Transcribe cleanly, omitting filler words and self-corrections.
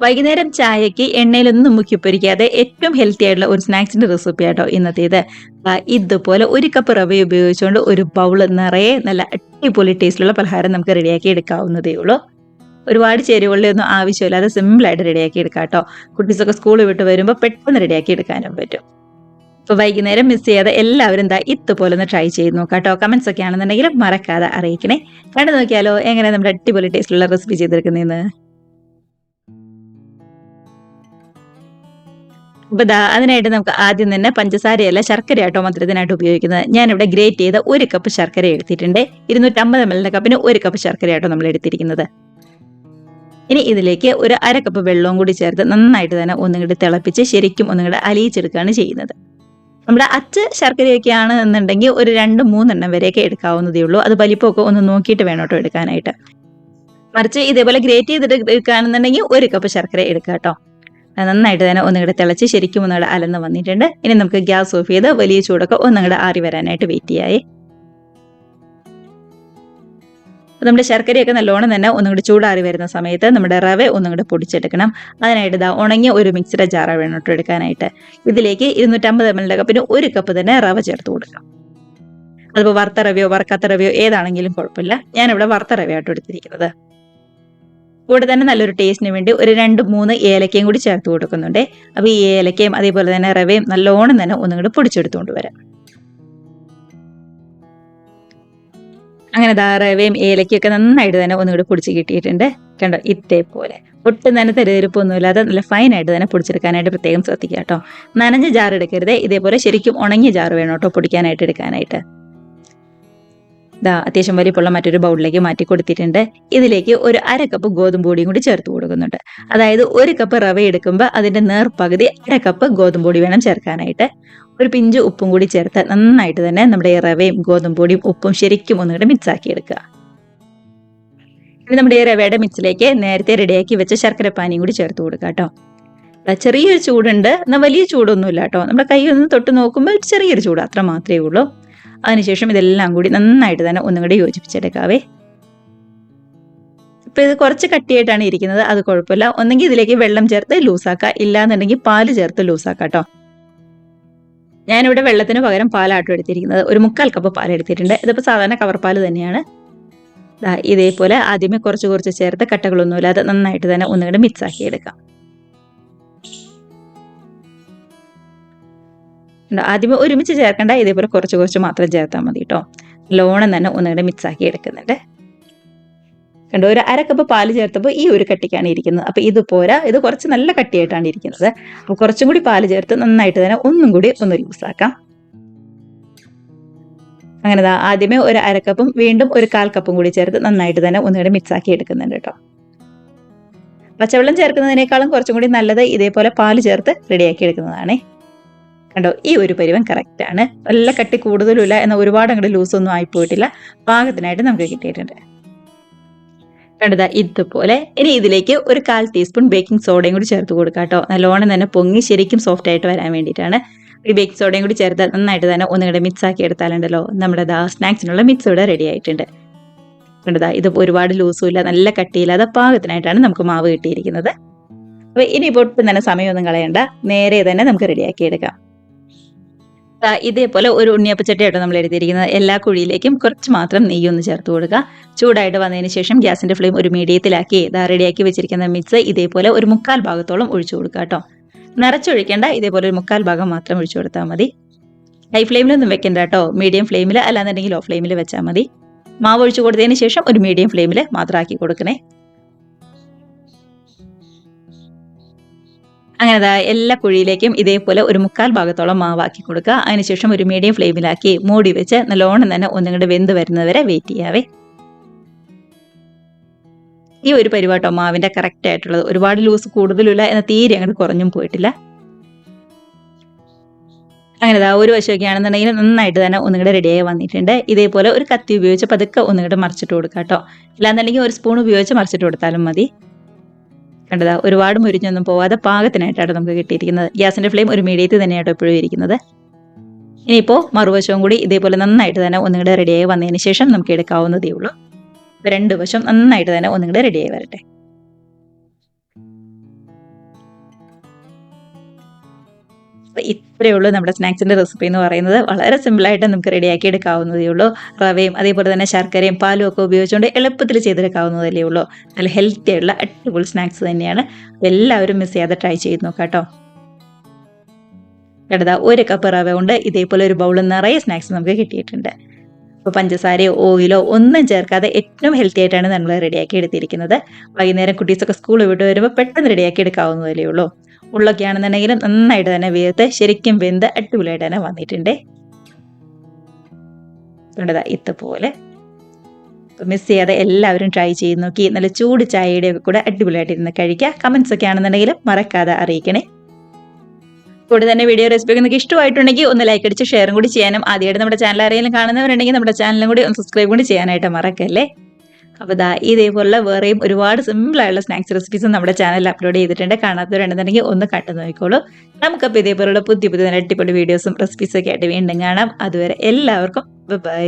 വൈകുന്നേരം ചായക്ക് എണ്ണയിലൊന്നും മുക്കി പൊരിക്കാതെ ഏറ്റവും ഹെൽത്തി ആയിട്ടുള്ള ഒരു സ്നാക്സിന്റെ റെസിപ്പി ആട്ടോ ഇന്നത്തേത്. ഇതുപോലെ ഒരു കപ്പ് റവ ഉപയോഗിച്ചുകൊണ്ട് ഒരു ബൗള് നിറയെ നല്ല അടിപൊളി ടേസ്റ്റിലുള്ള പലഹാരം നമുക്ക് റെഡിയാക്കി എടുക്കാവുന്നതേ ഉള്ളൂ. ഒരുപാട് ചേരുവകളുടെ ഒന്നും ആവശ്യമില്ലാതെ സിമ്പിൾ ആയിട്ട് റെഡിയാക്കി എടുക്കാം കേട്ടോ. കുട്ടീസൊക്കെ സ്കൂളിൽ വിട്ട് വരുമ്പോൾ പെട്ടെന്ന് റെഡിയാക്കി എടുക്കാനും പറ്റും. അപ്പൊ വൈകുന്നേരം മിസ് ചെയ്യാതെ എല്ലാവരും ഇതുപോലെ ഒന്ന് ട്രൈ ചെയ്ത് നോക്കാം കേട്ടോ. കമന്റ്സ് ഒക്കെ ആണെന്നുണ്ടെങ്കിൽ മറക്കാതെ അറിയിക്കണേ. കണ്ടു നോക്കിയാലോ എങ്ങനെ നമ്മുടെ അടിപൊളി ടേസ്റ്റിലുള്ള റെസിപ്പി ചെയ്തെടുക്കുന്നതെന്ന്. അപ്പൊ അതിനായിട്ട് നമുക്ക് ആദ്യം തന്നെ പഞ്ചസാരയല്ല ശർക്കരയാട്ടോ മധുരത്തിനായിട്ട് ഉപയോഗിക്കുന്നത്. ഞാനിവിടെ ഗ്രേറ്റ് ചെയ്ത ഒരു കപ്പ് ശർക്കര എടുത്തിട്ടുണ്ട്. 250 ml കപ്പിന് ഒരു കപ്പ് ശർക്കരയാട്ടോ നമ്മൾ എടുത്തിരിക്കുന്നത്. ഇനി ഇതിലേക്ക് ഒരു അര കപ്പ് വെള്ളവും കൂടി ചേർത്ത് നന്നായിട്ട് തന്നെ ഒന്നുകൂടി തിളപ്പിച്ച് ശരിക്കും ഒന്നുകൂടെ അലിയിച്ചെടുക്കുകയാണ് ചെയ്യുന്നത്. നമ്മുടെ ശർക്കരയൊക്കെ ആണ് എന്നുണ്ടെങ്കിൽ ഒരു 2-3 എണ്ണം വരെയൊക്കെ എടുക്കാവുന്നതേ ഉള്ളൂ. അത് വലിപ്പമൊക്കെ ഒന്ന് നോക്കിയിട്ട് വേണം കേട്ടോ എടുക്കാനായിട്ട്. മറിച്ച് ഇതേപോലെ ഗ്രേറ്റ് ചെയ്തിട്ട് എടുക്കുകയാണെന്നുണ്ടെങ്കിൽ ഒരു കപ്പ് ശർക്കര എടുക്കുക കേട്ടോ. നന്നായിട്ട് തന്നെ ഒന്നുകൂടെ തിളച്ച് ശരിക്കും ഒന്നുകൂടെ അലന്ന് വന്നിട്ടുണ്ട്. ഇനി നമുക്ക് ഗ്യാസ് ഓഫ് ചെയ്ത് വലിയ ചൂടൊക്കെ ഒന്നുകൂടെ ആറി വരാനായിട്ട് വെയിറ്റ് ചെയ്യാവേ. നമ്മുടെ ശർക്കരയൊക്കെ നല്ലോണം തന്നെ ഒന്നുകൂടി ചൂടാറി വരുന്ന സമയത്ത് നമ്മുടെ റവ ഒന്നുകൂടി പൊടിച്ചെടുക്കണം. അതിനായിട്ട് ഉണങ്ങിയ ഒരു മിക്സിയുടെ ജാറ വേണം കേട്ടോ എടുക്കാനായിട്ട്. ഇതിലേക്ക് 250 ml കപ്പിന് ഒരു കപ്പ് തന്നെ റവ ചേർത്ത് കൊടുക്കാം. അതിപ്പോൾ വറുത്ത റവയോ വറുക്കാത്ത റവയോ ഏതാണെങ്കിലും കുഴപ്പമില്ല. ഞാനിവിടെ വറുത്ത റവയാട്ടോ എടുത്തിരിക്കുന്നത്. കൂടെ തന്നെ നല്ലൊരു ടേസ്റ്റിന് വേണ്ടി ഒരു 2-3 ഏലക്കയും കൂടി ചേർത്ത് കൊടുക്കുന്നുണ്ട്. അപ്പോൾ ഈ ഏലക്കയും അതേപോലെ തന്നെ റവയും നല്ലോണം തന്നെ ഒന്നുകൂടി പൊടിച്ചെടുത്തുകൊണ്ട് വരാം. അങ്ങനെ റവയും ഏലക്കൊക്കെ നന്നായിട്ട് തന്നെ ഒന്നുകൂടി പൊടിച്ച് കിട്ടിയിട്ടുണ്ട്. കണ്ടോ ഇതേപോലെ ഒട്ടും തന്നെ തെരഞ്ഞെടുപ്പൊന്നുമില്ലാതെ നല്ല ഫൈനായിട്ട് തന്നെ പൊടിച്ചെടുക്കാനായിട്ട് പ്രത്യേകം ശ്രദ്ധിക്കുക കേട്ടോ. നനഞ്ഞ ജാർ എടുക്കരുത്. ഇതേപോലെ ശരിക്കും ഉണങ്ങിയ ജാർ വേണം കേട്ടോ പൊടിക്കാനായിട്ട് എടുക്കാനായിട്ട്. അത്യാവശ്യം വലിപ്പമുള്ള മറ്റൊരു ബൗളിലേക്ക് മാറ്റി കൊടുത്തിട്ടുണ്ട്. ഇതിലേക്ക് ഒരു അര കപ്പ് ഗോതമ്പ് പൊടിയും കൂടി ചേർത്ത് കൊടുക്കുന്നുണ്ട്. അതായത് ഒരു കപ്പ് റവ എടുക്കുമ്പോൾ അതിന്റെ നേർപകുതി അര കപ്പ് ഗോതമ്പ് പൊടി വേണം ചേർക്കാനായിട്ട്. ഒരു പിഞ്ച് ഉപ്പും കൂടി ചേർത്ത് നന്നായിട്ട് തന്നെ നമ്മുടെ ഈ റവയും ഗോതമ്പ് പൊടിയും ഉപ്പും ശരിക്കും ഒന്നുകൂടെ മിക്സ് ആക്കി എടുക്കുക. ഇനി നമ്മുടെ ഈ റവയുടെ മിക്സിലേക്ക് നേരത്തെ റെഡിയാക്കി വെച്ച ശർക്കരപ്പാനിയും കൂടി ചേർത്ത് കൊടുക്കുക കേട്ടോ. ചെറിയൊരു ചൂടുണ്ട്, എന്നാൽ വലിയ ചൂടൊന്നുമില്ല കേട്ടോ. നമ്മുടെ കൈ ഒന്ന് തൊട്ട് നോക്കുമ്പോൾ ചെറിയൊരു ചൂട് അത്ര മാത്രമേ ഉള്ളൂ. അതിനുശേഷം ഇതെല്ലാം കൂടി നന്നായിട്ട് തന്നെ ഒന്നുകൂടി യോജിപ്പിച്ചെടുക്കാവേ. ഇപ്പൊ ഇത് കുറച്ച് കട്ടിയായിട്ടാണ് ഇരിക്കുന്നത്, അത് കുഴപ്പമില്ല. ഒന്നെങ്കിൽ ഇതിലേക്ക് വെള്ളം ചേർത്ത് ലൂസാക്കുക, ഇല്ലാന്നുണ്ടെങ്കിൽ പാല് ചേർത്ത് ലൂസാക്കാം കേട്ടോ. ഞാനിവിടെ വെള്ളത്തിന് പകരം പാലാട്ടോ എടുത്തിരിക്കുന്നത്. ഒരു 3/4 കപ്പ് പാൽ എടുത്തിട്ടുണ്ട്. ഇതിപ്പോൾ സാധാരണ കവർ പാല് തന്നെയാണ്. ഇതേപോലെ ആദ്യമേ കുറച്ച് കുറച്ച് ചേർത്ത് കട്ടകളൊന്നുമില്ലാതെ നന്നായിട്ട് തന്നെ ഒന്നുകൂടി മിക്സ് ആക്കി എടുക്കാം. ആദ്യമേ ഒരുമിച്ച് ചേർക്കണ്ട, ഇതേപോലെ കുറച്ച് കുറച്ച് മാത്രം ചേർത്താൽ മതി കേട്ടോ. നല്ലോണം തന്നെ ഒന്നുകൂടെ മിക്സ് ആക്കി എടുക്കുന്നുണ്ട്. കണ്ടോ, ഒരു അര കപ്പ് പാല് ചേർത്തപ്പോൾ ഈ ഒരു കട്ടിക്കാണ് ഇരിക്കുന്നത്. അപ്പോൾ ഇത് പോരാ, ഇത് കുറച്ച് നല്ല കട്ടിയായിട്ടാണ് ഇരിക്കുന്നത്. അപ്പോൾ കുറച്ചും കൂടി പാല് ചേർത്ത് നന്നായിട്ട് തന്നെ ഒന്നും കൂടി ഒന്ന് ലൂസാക്കാം. അങ്ങനെ ആദ്യമേ ഒരു അര കപ്പും വീണ്ടും ഒരു 1/4 കപ്പും കൂടി ചേർത്ത് നന്നായിട്ട് തന്നെ ഒന്നുകൂടി മിക്സ് ആക്കി എടുക്കുന്നുണ്ട് കേട്ടോ. പച്ചവെള്ളം ചേർക്കുന്നതിനേക്കാളും കുറച്ചും കൂടി നല്ലത് ഇതേപോലെ പാല് ചേർത്ത് റെഡിയാക്കി എടുക്കുന്നതാണ്. കണ്ടോ, ഈ ഒരു പരുവം കറക്റ്റ് ആണ്. നല്ല കട്ടി കൂടുതലുമില്ല, എന്നാൽ ഒരുപാട് അങ്ങോട്ട് ലൂസൊന്നും ആയിപ്പോയിട്ടില്ല. പാകത്തിനായിട്ട് നമുക്ക് കിട്ടിയിട്ടുണ്ട്. കണ്ടതാ ഇതുപോലെ. ഇനി ഇതിലേക്ക് ഒരു 1/4 ടീസ്പൂൺ ബേക്കിംഗ് സോഡയും കൂടി ചേർത്ത് കൊടുക്കാം കേട്ടോ. നല്ലോണം തന്നെ പൊങ്ങി ശരിക്കും സോഫ്റ്റ് ആയിട്ട് വരാൻ വേണ്ടിയിട്ടാണ്. ഈ ബേക്കിംഗ് സോഡയും കൂടി ചേർത്ത് നന്നായിട്ട് തന്നെ ഒന്നുകൂടെ മിക്സ് ആക്കി എടുത്താലുണ്ടല്ലോ നമ്മുടെ സ്നാക്സിനുള്ള മിക്സ് ഇവിടെ റെഡി ആയിട്ടുണ്ട്. കണ്ടതാ ഇത് ഒരുപാട് ലൂസും ഇല്ല, നല്ല കട്ടിയില്ലാതെ പാകത്തിനായിട്ടാണ് നമുക്ക് മാവ് കിട്ടിയിരിക്കുന്നത്. അപ്പോൾ ഇനി ഒട്ടും തന്നെ സമയമൊന്നും കളയണ്ട, നേരെ തന്നെ നമുക്ക് റെഡിയാക്കി എടുക്കാം. ഇതേപോലെ ഒരു ഉണ്ണിയപ്പച്ചട്ടിയാട്ടോ നമ്മൾ എടുത്തിരിക്കുന്നത്. എല്ലാ കുഴിയിലേക്കും കുറച്ച് മാത്രം നെയ്യൊന്ന് ചേർത്ത് കൊടുക്കുക. ചൂടായിട്ട് വന്നതിന് ശേഷം ഗ്യാസിന്റെ ഫ്ലെയിം ഒരു മീഡിയത്തിലാക്കി റെഡിയാക്കി വെച്ചിരിക്കുന്ന മിക്സ് ഇതേപോലെ ഒരു 1/4 ഭാഗത്തോളം ഒഴിച്ചു കൊടുക്കുക കേട്ടോ. നിറച്ചൊഴിക്കേണ്ട, ഇതേപോലെ ഒരു 1/4 ഭാഗം മാത്രം ഒഴിച്ചു കൊടുത്താൽ മതി. ഹൈ ഫ്ലെയിമിലൊന്നും വെക്കണ്ട കേട്ടോ, മീഡിയം ഫ്ലെയിമിൽ അല്ലാന്നുണ്ടെങ്കിൽ ലോ ഫ്ലെയിമിൽ വെച്ചാൽ മതി. മാവ് ഒഴിച്ചു കൊടുത്തതിന് ശേഷം ഒരു മീഡിയം ഫ്ലെയിമിൽ മാത്രം ആക്കി കൊടുക്കണേ. അങ്ങനെ എല്ലാ കുഴിയിലേക്കും ഇതേപോലെ ഒരു 1/4 ഭാഗത്തോളം മാവാക്കി കൊടുക്കുക. അതിനുശേഷം ഒരു മീഡിയം ഫ്ലെയിമിലാക്കി മൂടി വെച്ച് നല്ലോണം തന്നെ ഒന്നുകൂടെ വെന്ത് വരുന്നവരെ വെയിറ്റ് ചെയ്യാവേ. ഈ ഒരു പരിവാട്ടോ മാവിന്റെ കറക്റ്റ് ആയിട്ടുള്ളത്. ഒരുപാട് ലൂസ് കൂടുതലില്ല, എന്നാൽ തീരെ അങ്ങോട്ട് കുറഞ്ഞും പോയിട്ടില്ല. അങ്ങനെ ഒരു വശമൊക്കെ ആണെന്നുണ്ടെങ്കിൽ നന്നായിട്ട് തന്നെ ഒന്നുകൂടെ റെഡിയായി വന്നിട്ടുണ്ട്. ഇതേപോലെ ഒരു കത്തി ഉപയോഗിച്ച് പതുക്കെ ഒന്നുകൂടെ മറിച്ചിട്ട് കൊടുക്കുക കേട്ടോ. അല്ലാന്നുണ്ടെങ്കിൽ ഒരു സ്പൂൺ ഉപയോഗിച്ച് മറിച്ചിട്ട് കൊടുത്താലും മതി. കണ്ടതാ ഒരുപാട് മുരിഞ്ഞൊന്നും പോവാതെ പാകത്തിനായിട്ടാണ് നമുക്ക് കിട്ടിയിരിക്കുന്നത്. ഗ്യാസിന്റെ ഫ്ലെയിം ഒരു മീഡിയത്തിൽ തന്നെയാട്ടോ എപ്പോഴും ഇരിക്കുന്നത്. ഇനിയിപ്പോൾ മറുവശവും കൂടി ഇതേപോലെ നന്നായിട്ട് തന്നെ ഒന്നുകൂടെ റെഡിയായി വന്നതിന് ശേഷം നമുക്ക് എടുക്കാവുന്നതേ ഉള്ളൂ. 2 വശം നന്നായിട്ട് തന്നെ ഒന്നുകൂടെ റെഡിയായി വരട്ടെ. അപ്പോൾ ഇത്രയേ ഉള്ളൂ നമ്മുടെ സ്നാക്സിൻ്റെ റെസിപ്പി എന്ന് പറയുന്നത്. വളരെ സിമ്പിളായിട്ട് നമുക്ക് റെഡിയാക്കി എടുക്കാവുന്നതേ ഉള്ളൂ. റവയും അതേപോലെ തന്നെ ശർക്കരയും പാലും ഒക്കെ ഉപയോഗിച്ചുകൊണ്ട് എളുപ്പത്തിൽ ചെയ്തെടുക്കാവുന്നതല്ലേ ഉള്ളൂ. നല്ല ഹെൽത്തി ആയിട്ടുള്ള അടിപൊളി സ്നാക്സ് തന്നെയാണ്. എല്ലാവരും മിസ് ചെയ്യാതെ ട്രൈ ചെയ്ത് നോക്കാം കേട്ടോ. കണ്ടതാ 1 കപ്പ് റവ കൊണ്ട് ഇതേപോലെ ഒരു ബൗൾ നിറയെ സ്നാക്സ് നമുക്ക് കിട്ടിയിട്ടുണ്ട്. അപ്പോൾ പഞ്ചസാരയോ ഓയിലോ ഒന്നും ചേർക്കാതെ ഏറ്റവും ഹെൽത്തി ആയിട്ടാണ് നമ്മൾ റെഡിയാക്കി എടുത്തിരിക്കുന്നത്. വൈകുന്നേരം കുട്ടീസൊക്കെ സ്കൂൾ വിട്ട് വരുമ്പോൾ പെട്ടെന്ന് റെഡിയാക്കി എടുക്കാവുന്നതല്ലേ ഉള്ളൂ. ഉള്ളൊക്കെ ആണെന്നുണ്ടെങ്കിലും നന്നായിട്ട് തന്നെ വേർത്ത് ശരിക്കും വെന്ത് അടിപൊളിയായിട്ട് തന്നെ വന്നിട്ടുണ്ട്. കണ്ടതാ ഇതുപോലെ. മിസ് ചെയ്യാതെ എല്ലാവരും ട്രൈ ചെയ്ത് നോക്കി നല്ല ചൂട് ചായയുടെ ഒക്കെ കൂടെ അടിപൊളിയായിട്ട് ഇരുന്ന് കഴിക്കുക. കമൻസ് ഒക്കെ ആണെന്നുണ്ടെങ്കിലും മറക്കാതെ അറിയിക്കണേ. കൂടെ തന്നെ വീഡിയോ റെസിപ്പി നിങ്ങൾക്ക് ഇഷ്ടമായിട്ടുണ്ടെങ്കിൽ ഒന്ന് ലൈക്ക് അടിച്ച് ഷെയറും കൂടി ചെയ്യാനും, ആദ്യമായിട്ട് നമ്മുടെ ചാനൽ ആരെങ്കിലും കാണുന്നവരുണ്ടെങ്കിൽ നമ്മുടെ ചാനലും കൂടി ഒന്ന് സബ്സ്ക്രൈബ് കൂടി ചെയ്യാനായിട്ട് മറക്കല്ലേ. അപ്പോൾ ഇതേപോലുള്ള വേറെയും ഒരുപാട് സിമ്പിളായുള്ള സ്നാക്സ് റെസിപ്പീസും നമ്മുടെ ചാനലിൽ അപ്ലോഡ് ചെയ്തിട്ടുണ്ട്. കാണാത്തവരുണ്ടെന്നുണ്ടെങ്കിൽ ഒന്ന് കണ്ടു നോക്കിക്കോളൂ. നമുക്കപ്പോൾ ഇതേപോലുള്ള പുതിയ അടിപൊളി വീഡിയോസും റെസിപ്പീസും ഒക്കെ ആയിട്ട് വീണ്ടും കാണാം. അതുവരെ എല്ലാവർക്കും ബൈ.